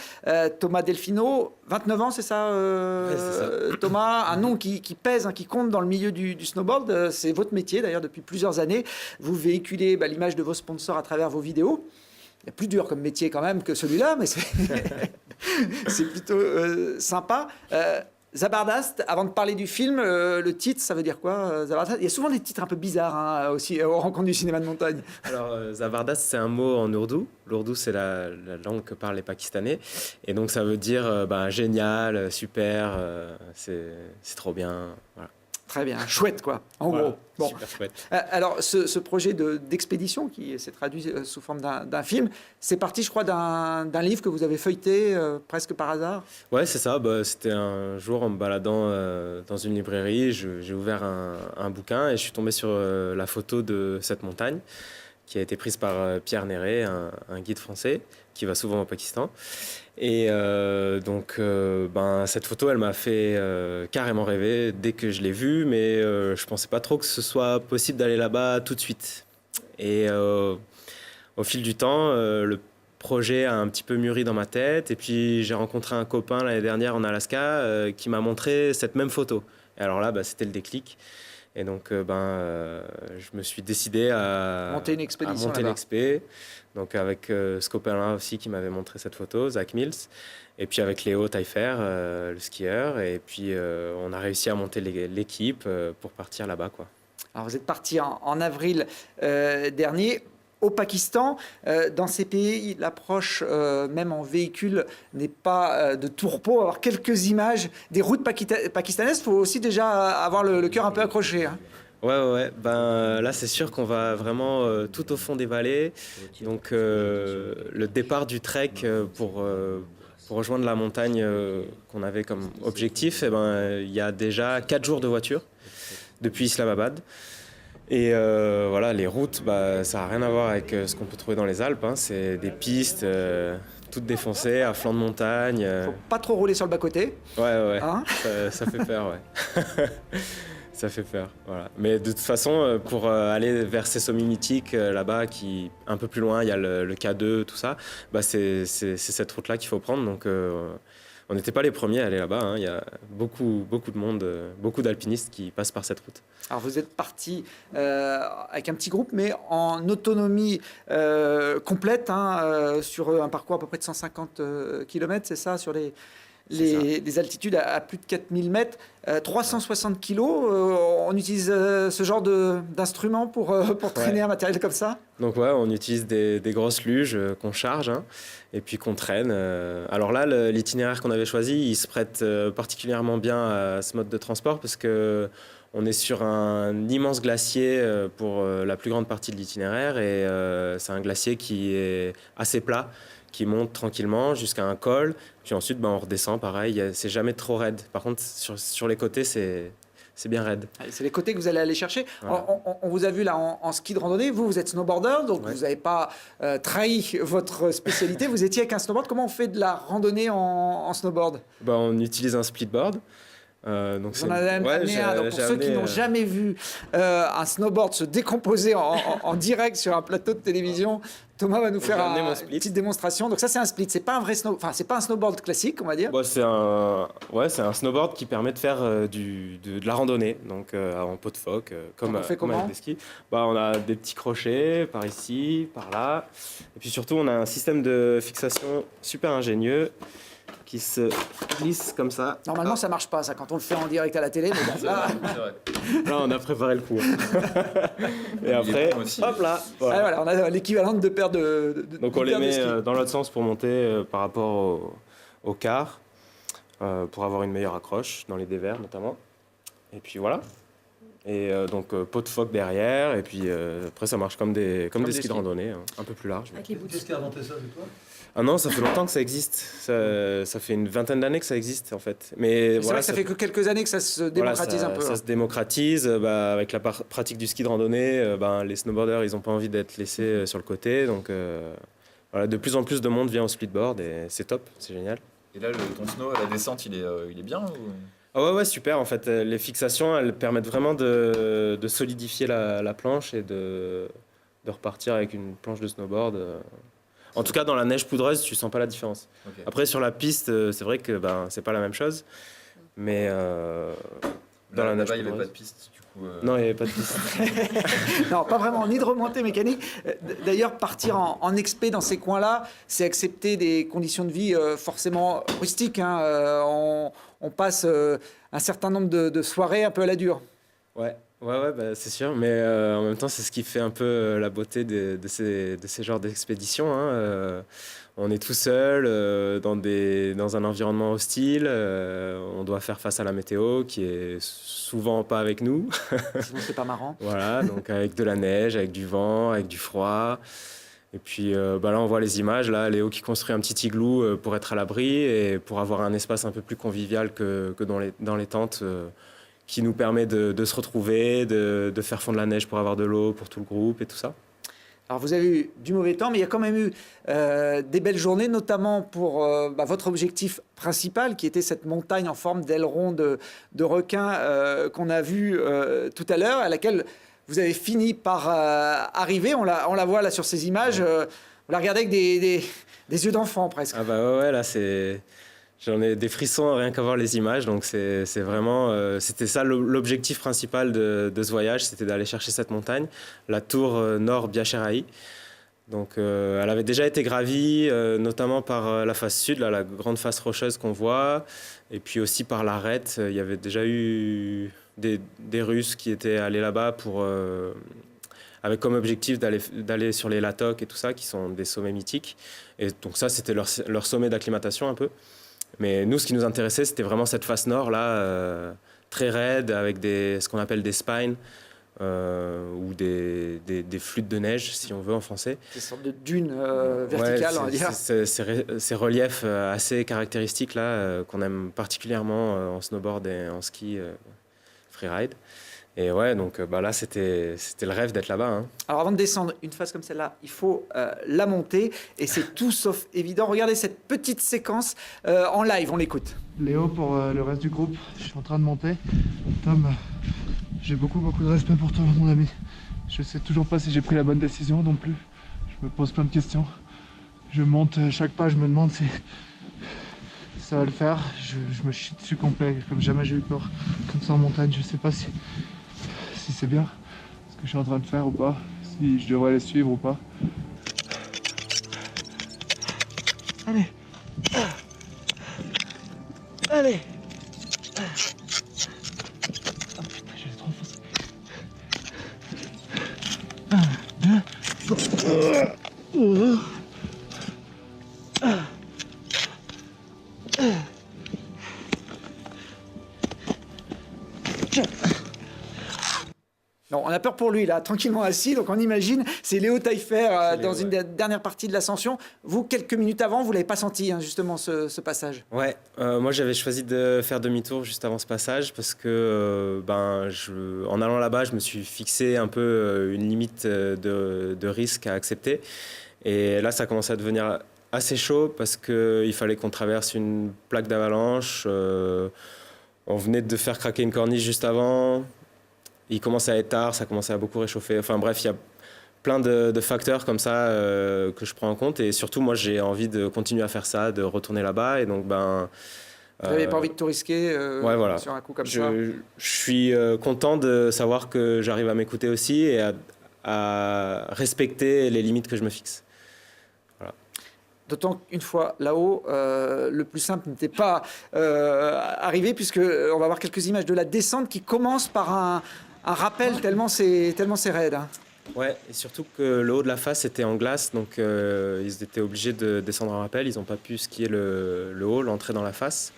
Speaker 2: Thomas Delfino, 29 ans, c'est ça,
Speaker 7: Ouais, c'est ça.
Speaker 2: Thomas, un nom qui pèse, hein, qui compte dans le milieu du snowboard. C'est votre métier, d'ailleurs, depuis plusieurs années. Vous véhiculez l'image de vos sponsors à travers vos vidéos. Il y a plus dur comme métier quand même que celui-là, mais c'est plutôt sympa. Zabardast, avant de parler du film, le titre, ça veut dire quoi, Zabardast? Il y a souvent des titres un peu bizarres, hein, aussi aux rencontres du cinéma de montagne.
Speaker 7: Alors, Zabardast, c'est un mot en ourdou. L'ourdou, c'est la langue que parlent les Pakistanais. Et donc, ça veut dire génial, super, c'est trop bien. Voilà.
Speaker 2: Très bien, chouette quoi, en
Speaker 7: Voilà,
Speaker 2: gros. Bon.
Speaker 7: super chouette.
Speaker 2: Alors, ce projet d'expédition qui s'est traduit sous forme d'un film, c'est parti, je crois, d'un livre que vous avez feuilleté presque par hasard.
Speaker 7: Ouais, c'est ça. C'était un jour en me baladant dans une librairie, j'ai ouvert un bouquin et je suis tombé sur la photo de cette montagne qui a été prise par Pierre Néret, un guide français qui va souvent au Pakistan. Et cette photo, elle m'a fait carrément rêver dès que je l'ai vue, mais je pensais pas trop que ce soit possible d'aller là-bas tout de suite. Et au fil du temps, le projet a un petit peu mûri dans ma tête. Et puis j'ai rencontré un copain l'année dernière en Alaska qui m'a montré cette même photo. Et alors là, c'était le déclic. Et donc, je me suis décidé à
Speaker 2: monter une expédition.
Speaker 7: À monter l'expé. Donc, avec ce copain-là aussi qui m'avait montré cette photo, Zach Mills. Et puis avec Léo Taillefer, le skieur. Et puis, on a réussi à monter l'équipe pour partir là-bas, quoi.
Speaker 2: Alors, vous êtes parti en avril dernier. Au Pakistan, dans ces pays, l'approche, même en véhicule, n'est pas de tout repos. Avoir quelques images des routes pakistanaises, il faut aussi déjà avoir le cœur un peu accroché. Hein.
Speaker 7: Ouais. Là, c'est sûr qu'on va vraiment tout au fond des vallées. Donc, le départ du trek pour rejoindre la montagne qu'on avait comme objectif, il y a déjà 4 jours de voiture depuis Islamabad. Et les routes, ça n'a rien à voir avec ce qu'on peut trouver dans les Alpes. Hein. C'est des pistes toutes défoncées, à flanc de montagne.
Speaker 2: Faut pas trop rouler sur le bas-côté.
Speaker 7: Ouais.
Speaker 2: Hein,
Speaker 7: ça fait peur, ouais. Ça fait peur, voilà. Mais de toute façon, pour aller vers ces sommets mythiques là-bas, un peu plus loin, il y a le K2, tout ça, c'est cette route-là qu'il faut prendre. Donc, on n'était pas les premiers à aller là-bas. Hein. Il y a beaucoup de monde, beaucoup d'alpinistes qui passent par cette route.
Speaker 2: Alors vous êtes parti avec un petit groupe, mais en autonomie complète, hein, sur un parcours à peu près de 150 km, c'est ça, sur des altitudes à plus de 4000 mètres, 360 kilos. On utilise ce genre d'instrument pour traîner un matériel comme ça?
Speaker 7: Donc on utilise des grosses luges qu'on charge, hein, et puis qu'on traîne. Alors là, l'itinéraire qu'on avait choisi, il se prête particulièrement bien à ce mode de transport parce que On est sur un immense glacier pour la plus grande partie de l'itinéraire et c'est un glacier qui est assez plat, qui monte tranquillement jusqu'à un col. Puis ensuite, on redescend, pareil, c'est jamais trop raide. Par contre, sur les côtés, c'est bien raide.
Speaker 2: C'est les côtés que vous allez aller chercher.
Speaker 7: Voilà.
Speaker 2: On vous a vu là en ski de randonnée. Vous êtes snowboarder, donc vous n'avez pas trahi votre spécialité. Vous étiez avec un snowboard. Comment on fait de la randonnée en snowboard?
Speaker 7: On utilise un splitboard. Donc
Speaker 2: vous en avez amené un. Donc pour ceux qui n'ont jamais vu un snowboard se décomposer en direct sur un plateau de télévision, Thomas va nous faire une petite démonstration. Donc ça, c'est un split. C'est pas un vrai c'est pas un snowboard classique, on va dire.
Speaker 7: C'est un snowboard qui permet de faire de la randonnée, donc en pot de phoque, comme avec des skis. On a des petits crochets par ici, par là, et puis surtout on a un système de fixation super ingénieux qui se glisse comme ça.
Speaker 2: Normalement, ça marche pas, ça, quand on le fait en direct à la télé. Mais bon, là,
Speaker 7: on a préparé le coup. Et après, hop là.
Speaker 2: Voilà, on a l'équivalent de deux paires de
Speaker 7: donc on les met dans l'autre sens pour monter par rapport au quart, pour avoir une meilleure accroche dans les dévers notamment. Et puis voilà. Et donc pot de phoque derrière. Et puis après, ça marche comme des skis de randonnée, un peu plus large.
Speaker 5: Qu'est-ce qui a inventé ça, c'est toi?
Speaker 7: Ah non, ça fait longtemps que ça existe. Ça fait une vingtaine d'années que ça existe en fait. Mais
Speaker 2: c'est vrai que ça fait que quelques années que ça se démocratise un peu.
Speaker 7: Ça se démocratise. Avec la pratique du ski de randonnée, les snowboarders, ils n'ont pas envie d'être laissés sur le côté. Donc de plus en plus de monde vient au splitboard et c'est top, c'est génial.
Speaker 4: Et là, ton snow à la descente, il est bien ou...
Speaker 7: Ah ouais, super. En fait, les fixations, elles permettent vraiment de solidifier la planche et de repartir avec une planche de snowboard. En tout cas, dans la neige poudreuse, tu sens pas la différence. Okay. Après, sur la piste, c'est vrai que c'est pas la même chose. Mais dans la neige
Speaker 4: poudreuse, il n'y avait pas de piste, du coup.
Speaker 7: Non, il n'y avait pas de piste.
Speaker 2: Non, pas vraiment, ni de remontée mécanique. D'ailleurs, partir en expé dans ces coins-là, c'est accepter des conditions de vie forcément rustiques. On passe un certain nombre de soirées un peu à la dure.
Speaker 7: Ouais, c'est sûr, mais en même temps, c'est ce qui fait un peu la beauté de ces genres d'expéditions. On est tout seul dans un environnement hostile. On doit faire face à la météo qui est souvent pas avec nous.
Speaker 2: Sinon, c'est pas marrant.
Speaker 7: Voilà, donc avec de la neige, avec du vent, avec du froid. Et puis là, on voit les images. Là, Léo qui construit un petit igloo pour être à l'abri et pour avoir un espace un peu plus convivial que dans les tentes. Qui nous permet de se retrouver, de faire fondre la neige pour avoir de l'eau pour tout le groupe et tout ça.
Speaker 2: Alors vous avez eu du mauvais temps, mais il y a quand même eu des belles journées, notamment pour votre objectif principal, qui était cette montagne en forme d'aileron de requin qu'on a vu tout à l'heure, à laquelle vous avez fini par arriver. On la voit là sur ces images. On la regardait avec des yeux d'enfant presque.
Speaker 7: Ah ouais, là c'est... J'en ai des frissons rien qu'à voir les images, donc c'est vraiment... c'était ça l'objectif principal de ce voyage, c'était d'aller chercher cette montagne, la tour nord Biacheraï. Donc elle avait déjà été gravie, notamment par la face sud, là, la grande face rocheuse qu'on voit, et puis aussi par l'arête. Il y avait déjà eu des Russes qui étaient allés là-bas avec comme objectif d'aller sur les Latok et tout ça, qui sont des sommets mythiques. Et donc ça, c'était leur sommet d'acclimatation un peu. Mais nous, ce qui nous intéressait, c'était vraiment cette face nord, là, très raide, avec ce qu'on appelle des spines, ou des flûtes de neige, si on veut, en français.
Speaker 2: Des sortes de dunes verticales, on va dire.
Speaker 7: Ces reliefs assez caractéristiques, là, qu'on aime particulièrement en snowboard et en ski freeride. Et ouais, donc là, c'était le rêve d'être là-bas.
Speaker 2: Alors avant de descendre une face comme celle-là, il faut la monter. Et c'est tout sauf évident. Regardez cette petite séquence en live, on l'écoute.
Speaker 8: Léo, pour le reste du groupe, je suis en train de monter. Tom, j'ai beaucoup de respect pour toi, mon ami. Je sais toujours pas si j'ai pris la bonne décision non plus. Je me pose plein de questions. Je monte chaque pas, je me demande si ça va le faire. Je me chie dessus complet, comme jamais j'ai eu peur comme ça en montagne. Je sais pas si c'est bien ce que je suis en train de faire ou pas, si je devrais les suivre ou pas. Allez. Allez. Oh putain, j'ai trop foncé. 1, 2.
Speaker 2: Non, on a peur pour lui, là, tranquillement assis. Donc on imagine, c'est Léo Taillefer dans une dernière partie de l'ascension. Vous, quelques minutes avant, vous ne l'avez pas senti, hein, justement, ce passage.
Speaker 7: Ouais, moi j'avais choisi de faire demi-tour juste avant ce passage parce que en allant là-bas, je me suis fixé un peu une limite de risque à accepter. Et là, ça commençait à devenir assez chaud parce qu'il fallait qu'on traverse une plaque d'avalanche. On venait de faire craquer une corniche juste avant. Il commençait à être tard, ça commençait à beaucoup réchauffer. Enfin bref, il y a plein de facteurs comme ça que je prends en compte. Et surtout, moi, j'ai envie de continuer à faire ça, de retourner là-bas. Et donc,
Speaker 2: Vous n'avez pas envie de tout risquer
Speaker 7: ouais, voilà.
Speaker 2: sur un coup comme ça.
Speaker 7: Je suis content de savoir que j'arrive à m'écouter aussi et à respecter les limites que je me fixe.
Speaker 2: D'autant qu'une fois là-haut, le plus simple n'était pas arrivé, puisqu'on va voir quelques images de la descente qui commence par un rappel, tellement c'est raide. Hein.
Speaker 7: Ouais, et surtout que le haut de la face était en glace, donc ils étaient obligés de descendre en rappel. Ils n'ont pas pu skier le haut, l'entrée dans la face.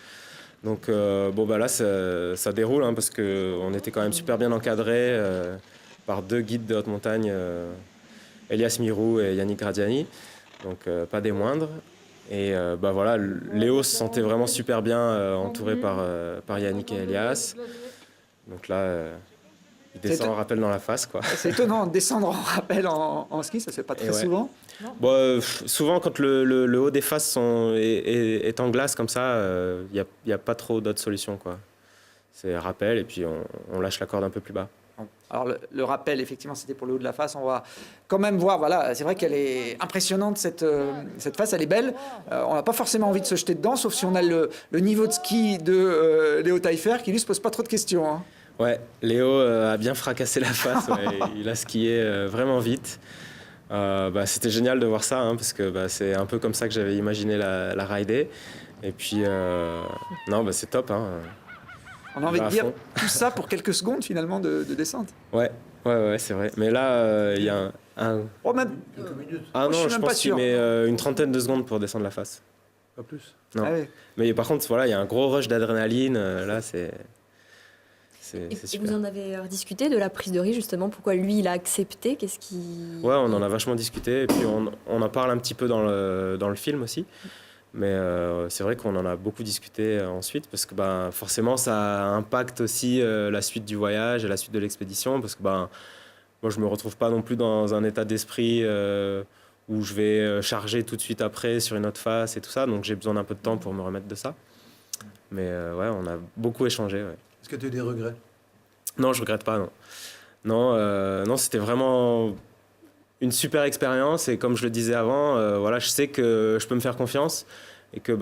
Speaker 7: Donc là, ça déroule, hein, parce qu'on était quand même super bien encadrés par 2 guides de haute montagne, Elias Mirou et Yannick Gradiani. Donc pas des moindres. Et voilà, Léo se sentait vraiment super bien entouré par Yannick et Elias. Donc là, il descend en rappel dans la face, quoi.
Speaker 2: C'est étonnant de descendre en rappel en ski, ça se fait pas très souvent.
Speaker 7: Souvent, quand le haut des faces est en glace comme ça, il n'y a pas trop d'autres solutions, quoi. C'est rappel et puis on lâche la corde un peu plus bas.
Speaker 2: Alors le rappel, effectivement, c'était pour le haut de la face. On va quand même voir, voilà, c'est vrai qu'elle est impressionnante, cette face, elle est belle. On n'a pas forcément envie de se jeter dedans, sauf si on a le niveau de ski de Léo Taillefer, qui lui se pose pas trop de questions. Hein.
Speaker 7: Ouais, Léo a bien fracassé la face, ouais, il a skié vraiment vite. C'était génial de voir ça, hein, parce que c'est un peu comme ça que j'avais imaginé la rider. Et puis, c'est top. Hein.
Speaker 2: On a envie de dire tout ça pour quelques secondes finalement de descente.
Speaker 7: Ouais, c'est vrai. Mais là, il y a
Speaker 2: Oh, même...
Speaker 5: Quelques minutes.
Speaker 7: Ah non, je pense qu'il
Speaker 2: sûr.
Speaker 7: met une trentaine de secondes pour descendre la face.
Speaker 5: Pas plus.
Speaker 7: Non.
Speaker 2: Ah ouais.
Speaker 7: Mais par contre, voilà, il y a un gros rush d'adrénaline. Là, c'est
Speaker 6: Et
Speaker 7: super.
Speaker 6: vous en avez discuté de la prise de risque, justement, pourquoi lui, il a accepté, qu'est-ce qui...
Speaker 7: Ouais, on en a vachement discuté. Et puis, on en parle un petit peu dans le film aussi. Mais c'est vrai qu'on en a beaucoup discuté ensuite parce que forcément ça impacte aussi la suite du voyage et la suite de l'expédition parce que moi je me retrouve pas non plus dans un état d'esprit où je vais charger tout de suite après sur une autre face et tout ça, donc j'ai besoin d'un peu de temps pour me remettre de ça. Mais on a beaucoup échangé. Ouais.
Speaker 5: Est-ce que tu as eu des regrets?
Speaker 7: Non, je regrette pas, non. Non, c'était vraiment une super expérience et comme je le disais avant, je sais que je peux me faire confiance et que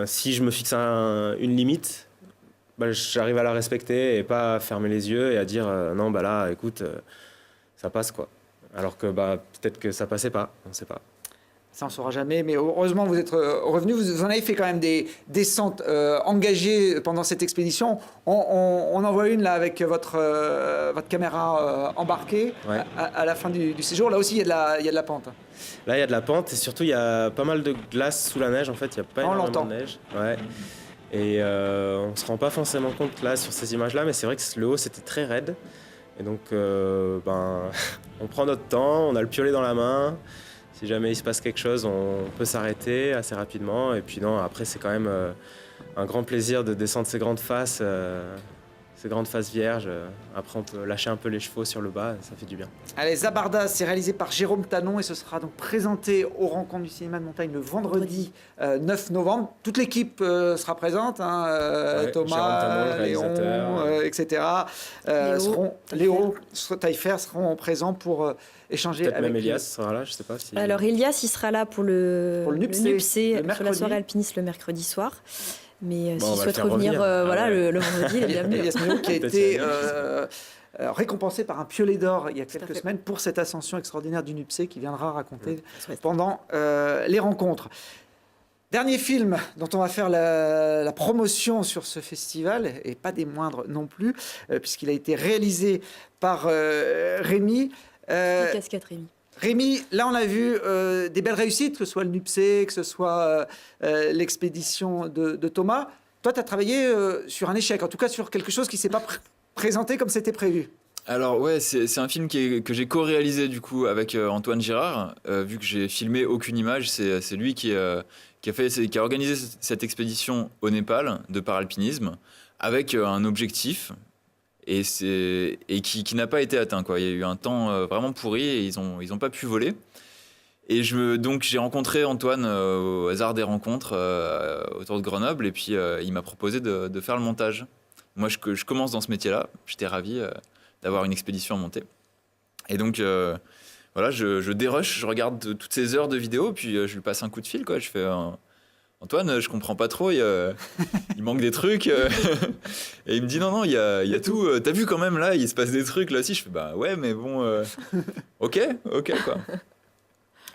Speaker 7: si je me fixe une limite, j'arrive à la respecter et pas à fermer les yeux et à dire non, là, écoute, ça passe, quoi. Alors que peut-être que ça passait pas, on ne sait pas.
Speaker 2: Ça, on ne saura jamais, mais heureusement, vous êtes revenu. Vous en avez fait quand même des descentes engagées pendant cette expédition. On en voit une là avec votre caméra embarquée
Speaker 7: Ouais.
Speaker 2: à la fin du séjour. Là aussi, il y a de la pente.
Speaker 7: Là, il y a de la pente et surtout, il y a pas mal de glace sous la neige. En fait, il n'y a pas
Speaker 2: On
Speaker 7: énormément
Speaker 2: l'entend.
Speaker 7: de neige. Ouais. Et on ne se rend pas forcément compte là sur ces images-là, mais c'est vrai que le haut, c'était très raide. Et donc, on prend notre temps, on a le piolet dans la main. Si jamais il se passe quelque chose, on peut s'arrêter assez rapidement. Et puis après, c'est quand même un grand plaisir de descendre ces grandes faces vierges. Après, on peut lâcher un peu les chevaux sur le bas, ça fait du bien.
Speaker 2: Allez, Zabarda, c'est réalisé par Jérôme Tanon et ce sera donc présenté aux rencontres du cinéma de montagne le vendredi 9 novembre. Toute l'équipe sera présente, hein,
Speaker 7: Ouais, Jérôme
Speaker 2: Thomas,
Speaker 7: Tanon, le
Speaker 2: Léon,
Speaker 7: réalisateur.
Speaker 2: etc.
Speaker 6: Léo,
Speaker 2: Léo Taillefer seront présents pour échanger
Speaker 7: Peut-être
Speaker 2: avec
Speaker 7: même Elias sera là, je sais pas si...
Speaker 6: Alors Elias, il sera là pour le
Speaker 2: NUPC,
Speaker 6: NUPC,
Speaker 2: le
Speaker 6: sur la
Speaker 2: mercredi.
Speaker 6: soirée alpiniste le mercredi soir. Mais
Speaker 7: Bon, on
Speaker 6: s'il
Speaker 7: va
Speaker 6: souhaite
Speaker 7: le faire
Speaker 6: revenir
Speaker 7: revenir.
Speaker 6: le vendredi, il est bienvenu.
Speaker 2: Elias Mirou qui a
Speaker 7: Peut-être
Speaker 2: été
Speaker 7: Elias.
Speaker 2: récompensé par un piolet d'or il y a
Speaker 6: à
Speaker 2: quelques
Speaker 6: fait.
Speaker 2: semaines pour cette ascension extraordinaire du NUPC qui viendra raconter
Speaker 6: Ouais.
Speaker 2: pendant les rencontres. Dernier film dont on va faire la promotion sur ce festival, et pas des moindres non plus, puisqu'il a été réalisé par Rémi.
Speaker 6: Casquette Rémi.
Speaker 2: Rémi, là on a vu des belles réussites, que ce soit le NUPC, que ce soit l'expédition de Thomas. Toi, tu as travaillé sur un échec, en tout cas sur quelque chose qui ne s'est pas présenté comme c'était prévu.
Speaker 4: Alors ouais, c'est un film que j'ai co-réalisé du coup avec Antoine Girard, vu que j'ai filmé aucune image, c'est lui qui a organisé cette expédition au Népal de paralpinisme avec un objectif et qui n'a pas été atteint quoi. Il y a eu un temps vraiment pourri et ils ont pas pu voler. Et donc j'ai rencontré Antoine au hasard des rencontres autour de Grenoble et puis il m'a proposé de faire le montage. Moi je commence dans ce métier-là, j'étais ravi d'avoir une expédition à monter. Et donc voilà, je dérush, je regarde toutes ces heures de vidéo, puis je lui passe un coup de fil quoi. Je fais Antoine, je comprends pas trop, il manque des trucs. Et il me dit non, il y a tout. T'as vu quand même là, il se passe des trucs là aussi. Je fais bah ouais, mais bon, ok quoi.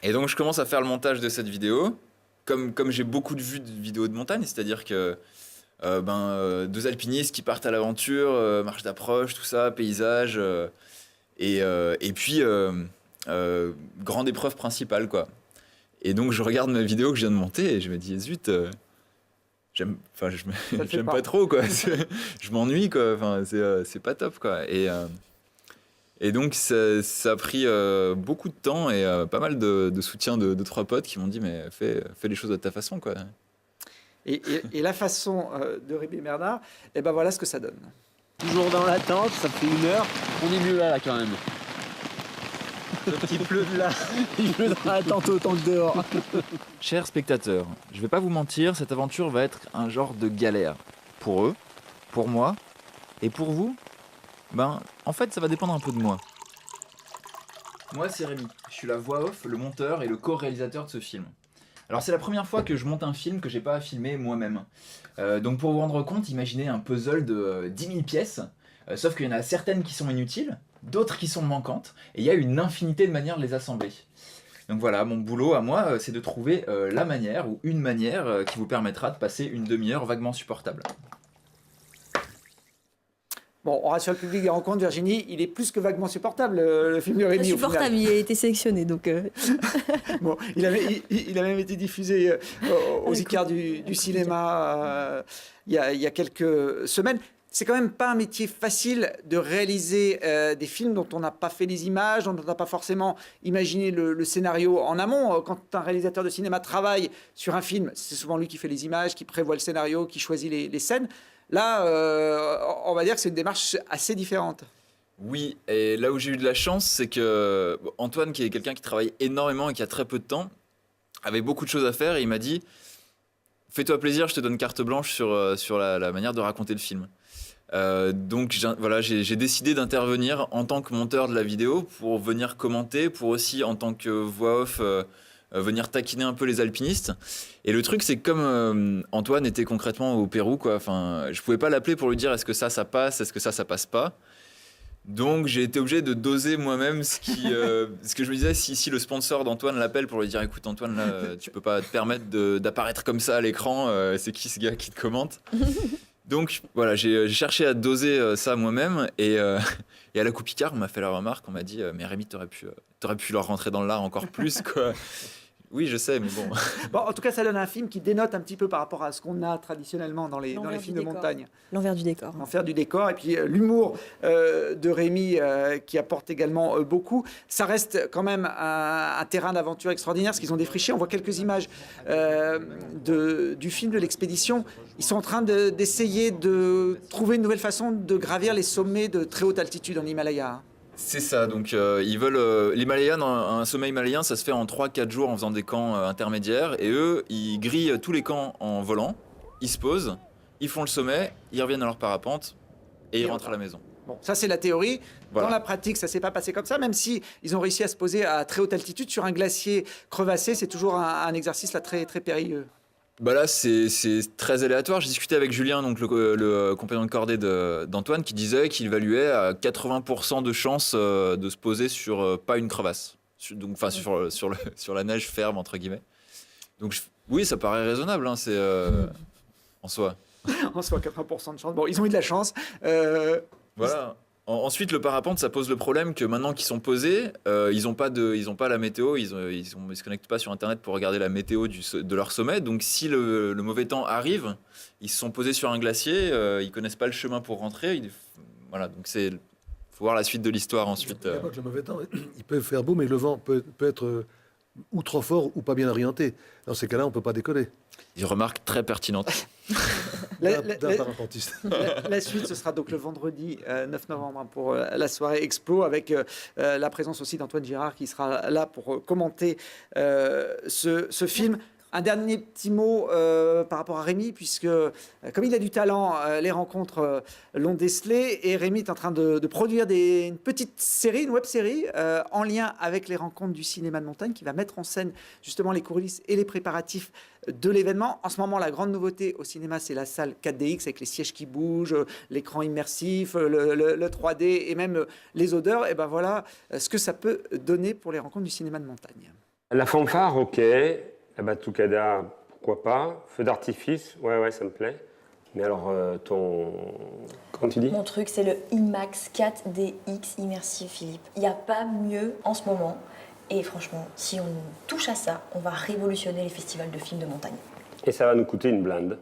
Speaker 4: Et donc je commence à faire le montage de cette vidéo, comme j'ai beaucoup de vues de vidéos de montagne, c'est-à-dire que deux alpinistes qui partent à l'aventure, marche d'approche, tout ça, paysage, et puis grande épreuve principale quoi. Et donc je regarde ma vidéo que je viens de monter et je me dis zut, j'aime pas trop quoi. Je m'ennuie quoi. Enfin c'est pas top quoi. Et donc ça a pris beaucoup de temps et pas mal de soutien de 3 potes qui m'ont dit mais fais les choses de ta façon quoi.
Speaker 2: Et la façon de Rémi Bernard, et ben voilà ce que ça donne.
Speaker 9: Toujours dans l'attente, ça fait 1 heure. On est mieux là quand même.
Speaker 2: Il pleut de là.
Speaker 9: Il pleudra tantôt autant que dehors.
Speaker 4: Chers spectateurs, je vais pas vous mentir, cette aventure va être un genre de galère. Pour eux, pour moi, et pour vous, en fait, ça va dépendre un peu de moi. Moi, c'est Rémi. Je suis la voix off, le monteur et le co-réalisateur de ce film. Alors, c'est la première fois que je monte un film que j'ai pas filmé moi-même. Donc, pour vous rendre compte, imaginez un puzzle de 10 000 pièces, sauf qu'il y en a certaines qui sont inutiles, d'autres qui sont manquantes, et il y a une infinité de manières de les assembler. Donc voilà, mon boulot à moi, c'est de trouver la manière ou une manière qui vous permettra de passer une demi-heure vaguement supportable.
Speaker 2: Bon, on rassure le public des rencontres, Virginie, il est plus que vaguement supportable, le film de Rémi.
Speaker 6: Insupportable, il a été sélectionné, donc...
Speaker 2: Bon, il a même été diffusé aux Icars du cinéma il y a quelques semaines. C'est quand même pas un métier facile de réaliser des films dont on n'a pas fait les images, dont on n'a pas forcément imaginé le scénario en amont. Quand un réalisateur de cinéma travaille sur un film, c'est souvent lui qui fait les images, qui prévoit le scénario, qui choisit les scènes. Là, on va dire que c'est une démarche assez différente.
Speaker 4: Oui, et là où j'ai eu de la chance, c'est que Antoine, qui est quelqu'un qui travaille énormément et qui a très peu de temps, avait beaucoup de choses à faire et il m'a dit « Fais-toi plaisir, je te donne carte blanche sur la manière de raconter le film ». Donc j'ai décidé d'intervenir en tant que monteur de la vidéo pour venir commenter, pour aussi en tant que voix off venir taquiner un peu les alpinistes. Et le truc c'est que comme Antoine était concrètement au Pérou quoi, enfin je pouvais pas l'appeler pour lui dire est-ce que ça passe, est-ce que ça passe pas. Donc j'ai été obligé de doser moi-même ce que je me disais si le sponsor d'Antoine l'appelle pour lui dire écoute Antoine là tu peux pas te permettre d'apparaître comme ça à l'écran, c'est qui ce gars qui te commente. Donc voilà, j'ai cherché à doser ça moi-même et à la Coupe Icare, on m'a fait la remarque, on m'a dit mais Rémi, t'aurais pu leur rentrer dans l'art encore plus quoi. Oui, je sais, mais bon.
Speaker 2: Bon, en tout cas, ça donne un film qui dénote un petit peu par rapport à ce qu'on a traditionnellement dans les films de montagne.
Speaker 6: L'envers du décor.
Speaker 2: L'envers du décor, et puis l'humour de Rémi qui apporte également beaucoup. Ça reste quand même un terrain d'aventure extraordinaire, ce qu'ils ont défriché. On voit quelques images du film de l'expédition. Ils sont en train d'essayer de trouver une nouvelle façon de gravir les sommets de très haute altitude en Himalaya.
Speaker 4: C'est ça, donc ils veulent l'Himalaya, un sommet himalayen, ça se fait en 3-4 jours en faisant des camps intermédiaires. Et eux, ils grillent tous les camps en volant, ils se posent, ils font le sommet, ils reviennent à leur parapente et ils rentrent à la maison.
Speaker 2: Bon, ça c'est la théorie.
Speaker 4: Voilà.
Speaker 2: Dans la pratique, ça s'est pas passé comme ça, même si ils ont réussi à se poser à très haute altitude sur un glacier crevassé. C'est toujours un exercice là très, très périlleux.
Speaker 4: Bah là, c'est très aléatoire. J'ai discuté avec Julien, donc le compagnon de cordée d'Antoine, qui disait qu'il évaluait à 80% de chances de se poser sur pas une crevasse, sur la neige ferme entre guillemets. Donc oui, ça paraît raisonnable, hein, c'est en soi.
Speaker 2: En soi, 80% de chance. Bon, ils ont eu de la chance.
Speaker 4: Voilà. Ensuite, le parapente, ça pose le problème que maintenant qu'ils sont posés, ils ont pas la météo, ils se connectent pas sur Internet pour regarder la météo de leur sommet. Donc, si le mauvais temps arrive, ils se sont posés sur un glacier, ils connaissent pas le chemin pour rentrer. Voilà, donc c'est faut voir la suite de l'histoire ensuite.
Speaker 5: Il n'y a pas que le mauvais temps. Il peut faire beau, mais le vent peut être ou trop fort ou pas bien orienté. Dans ces cas-là, on ne peut pas décoller.
Speaker 4: Une remarque très pertinente.
Speaker 5: D'un parapentiste.
Speaker 2: La suite, ce sera donc le vendredi 9 novembre hein, pour la soirée Expo, avec la présence aussi d'Antoine Girard qui sera là pour commenter ce film. Un dernier petit mot par rapport à Rémi, puisque comme il a du talent, les rencontres l'ont décelé, et Rémi est en train de produire une petite série, une web-série, en lien avec les rencontres du cinéma de montagne, qui va mettre en scène justement les coulisses et les préparatifs de l'événement. En ce moment, la grande nouveauté au cinéma, c'est la salle 4DX, avec les sièges qui bougent, l'écran immersif, le 3D et même les odeurs. Et ben voilà ce que ça peut donner pour les rencontres du cinéma de montagne.
Speaker 10: La fanfare, ok. La batucada, pourquoi pas. Feu d'artifice, ouais, ça me plaît. Mais alors, comment tu dis?
Speaker 6: Mon truc, c'est le IMAX 4DX immersif, Philippe. Il n'y a pas mieux en ce moment. Et franchement, si on touche à ça, on va révolutionner les festivals de films de montagne.
Speaker 10: Et ça va nous coûter une blinde.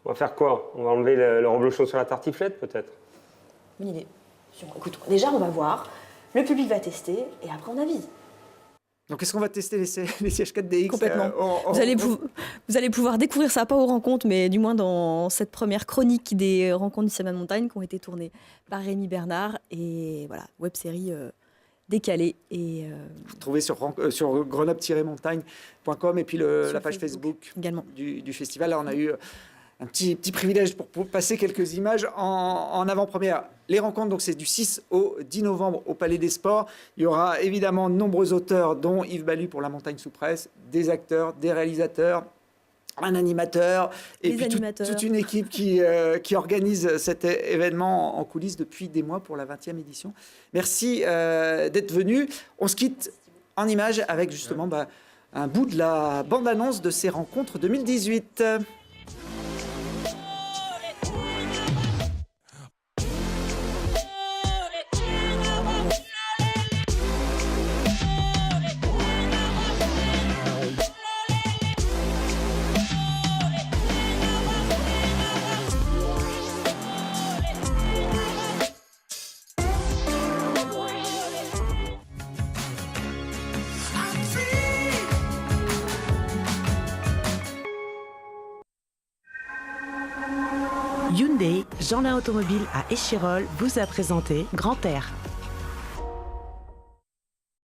Speaker 10: On va faire quoi? On va enlever le reblochon sur la tartiflette, peut-être?
Speaker 6: Bonne idée. Écoute, déjà, on va voir, le public va tester, et après, on avise.
Speaker 2: Donc, est-ce qu'on va tester les sièges 4DX?
Speaker 6: Complètement. Vous allez pouvoir découvrir ça, pas aux rencontres, mais du moins dans cette première chronique des rencontres du cinéma de montagne qui ont été tournées par Rémi Bernard. Et voilà, web-série décalée. Et
Speaker 2: vous trouvez sur grenoble-montagne.com et puis la page Facebook
Speaker 6: également
Speaker 2: du festival. Là, on a eu un petit privilège pour passer quelques images en avant-première. Les rencontres, donc c'est du 6 au 10 novembre au Palais des Sports. Il y aura évidemment de nombreux auteurs, dont Yves Ballu pour La Montagne sous presse, des acteurs, des réalisateurs, un animateur, et puis toute une équipe qui organise cet événement en coulisses depuis des mois pour la 20e édition. Merci d'être venu. On se quitte en images avec justement un bout de la bande-annonce de ces rencontres 2018.
Speaker 1: Hyundai, Jeanlin Automobile à Échirolles, vous a présenté Grand Air.